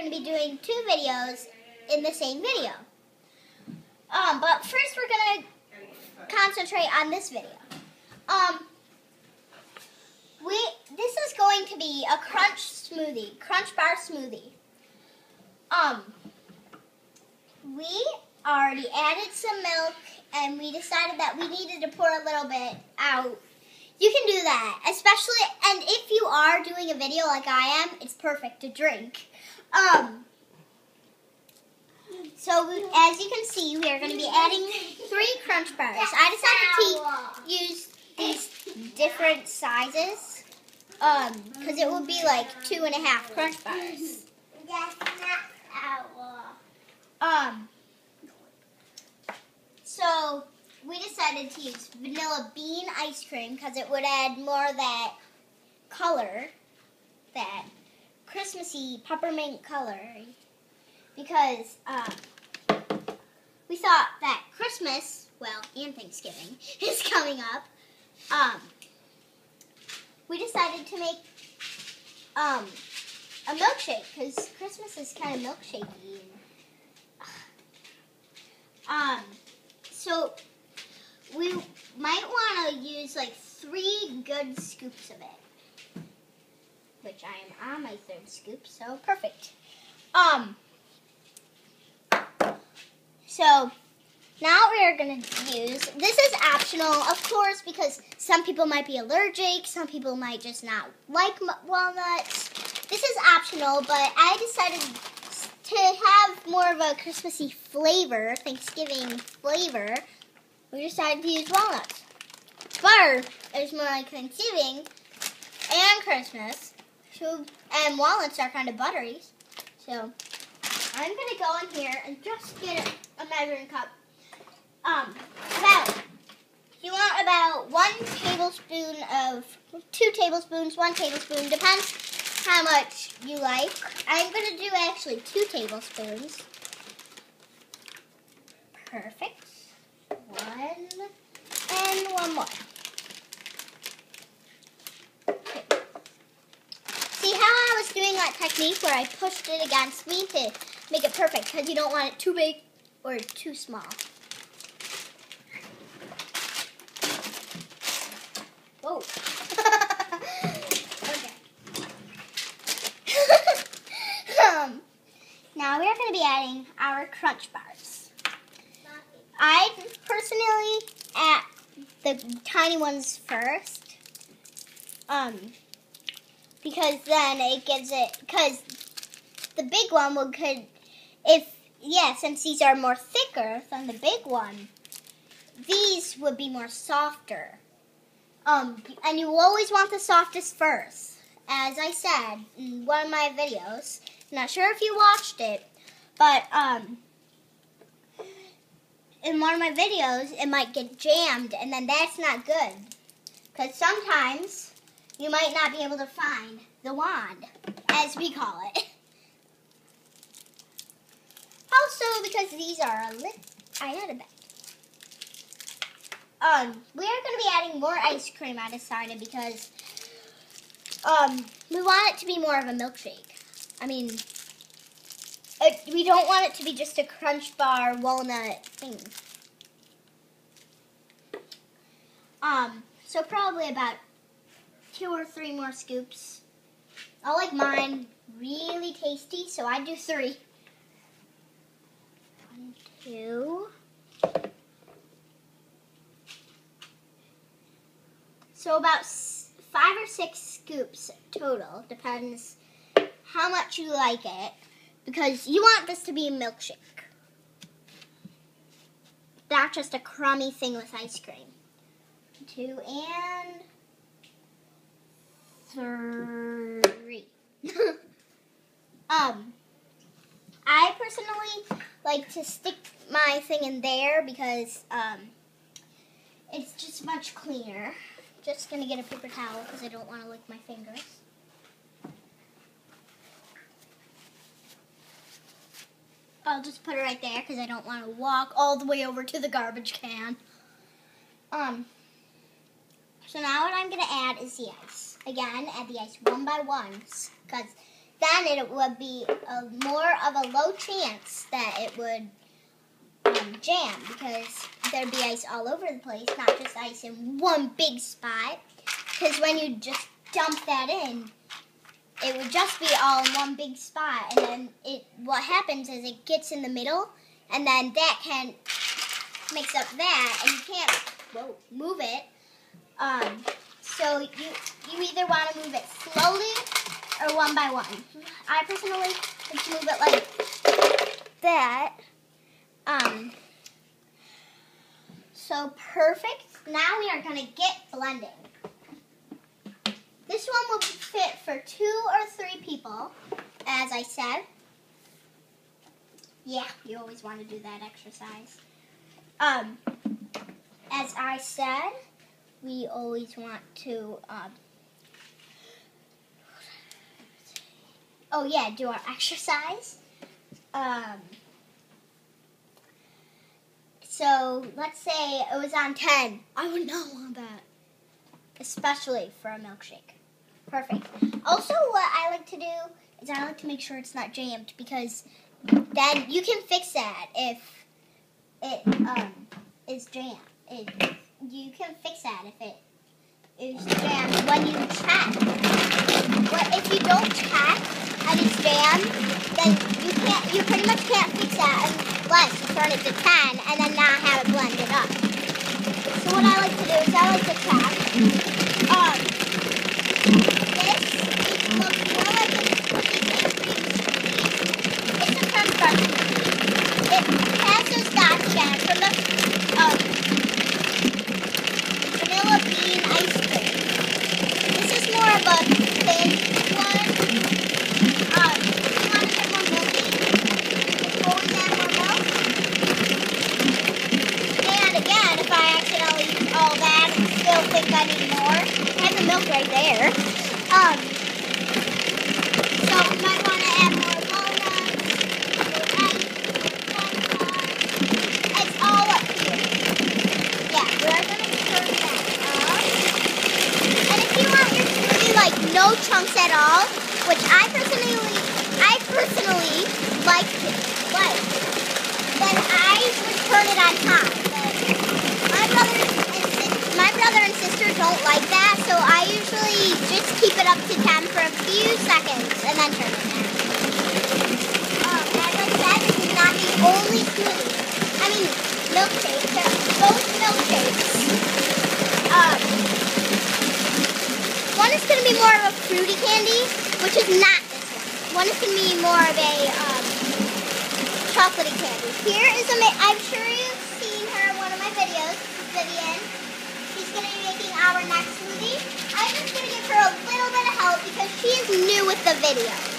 going to be doing 2 videos in the same video. But first we're going to concentrate on this video. This is going to be a crunch bar smoothie. We already added some milk and we decided that we needed to pour a little bit out. You can do that, especially, and if you are doing a video like I am, it's perfect to drink. So as you can see, we are going to be adding 3 crunch bars. I decided to use these different sizes, because it would be like 2.5 crunch bars. So we decided to use vanilla bean ice cream because it would add more of that color, that Christmassy peppermint color, because we thought that Christmas, well, and Thanksgiving is coming up. We decided to make a milkshake because Christmas is kind of milkshakey. So we might want to use like 3 good scoops of it, which I am on my 3rd scoop, so perfect. So now we are going to use, this is optional, of course, because some people might be allergic, some people might just not like walnuts. This is optional, but I decided to have more of a Christmassy flavor, Thanksgiving flavor. We decided to use walnuts. Butter is more like Thanksgiving and Christmas, and walnuts are kind of buttery. So I'm going to go in here and just get a measuring cup. You want about 1 tablespoon of, 2 tablespoons, 1 tablespoon, depends how much you like. I'm going to do actually 2 tablespoons. Perfect. 1 and 1 more. Okay. See how I was doing that technique where I pushed it against me to make it perfect, because you don't want it too big or too small. Whoa. Okay. Now we are going to be adding our crunch bars. I personally add the tiny ones first, because then it gives it, because the big one since these are more thicker than the big one, these would be more softer. And you always want the softest first. As I said in one of my videos, I'm not sure if you watched it, but in one of my videos, it might get jammed, and then that's not good. Because sometimes you might not be able to find the wand, as we call it. Also, because these are I had a bet. We are going to be adding more ice cream, I decided, because we want it to be more of a milkshake. I mean, we don't want it to be just a crunch bar walnut thing. So probably about 2 or 3 more scoops. I like mine really tasty, so I do 3. 1, 2. So about 5 or 6 scoops total, depends how much you like it, because you want this to be a milkshake, not just a crummy thing with ice cream. 2 and 3. I personally like to stick my thing in there because it's just much cleaner. Just going to get a paper towel because I don't want to lick my fingers. I'll just put it right there because I don't want to walk all the way over to the garbage can. So now what I'm going to add is the ice. Again, add the ice one by one because then it would be more of a low chance that it would jam, because there'd be ice all over the place, not just ice in one big spot. Because when you just dump that in, it would just be all in one big spot, and then what happens is it gets in the middle, and then that can mix up that, and you can't move it. So you either want to move it slowly or one by one. I personally like to move it like that. So perfect. Now we are going to get blending. This one will fit for 2 or 3 people, as I said. Yeah, you always want to do that exercise. As I said, we always want to, do our exercise. So let's say it was on 10. I would not want that, especially for a milkshake. Perfect. Also, what I like to do is I like to make sure it's not jammed, because then you can fix that if it is jammed. You can fix that if it is jammed when you check. If you don't check and it's jammed, then you pretty much can't fix that unless you turn it to 10 and then not have it blended up. So what I like to do is I like to check. This looks more like it's a crunch bar. It has those dots again from the vanilla bean ice cream. This is more of a thin one. If you want to get more milky, just always add more milk. And again, if I accidentally use all that and still think I need more, I have the milk right there. So you might want to add more walnuts, more ice, it's all up to you. Yeah, we're going to turn that up. And if you want your smoothie like no chunks at all, which I personally like, then I would turn it on top. But my brother and sister don't like that, so I usually just keep it up to 10 for a few seconds and then turn it down. As I said, this is not the only smoothie. I mean, milkshakes. Both milkshakes. One is going to be more of a fruity candy, which is not this one. One is going to be more of a chocolatey candy. Here is I'm sure you've seen her in one of my videos, Vivian. She's going to be making our next smoothie. I'm just going to give her a little bit of help because she is new with the video.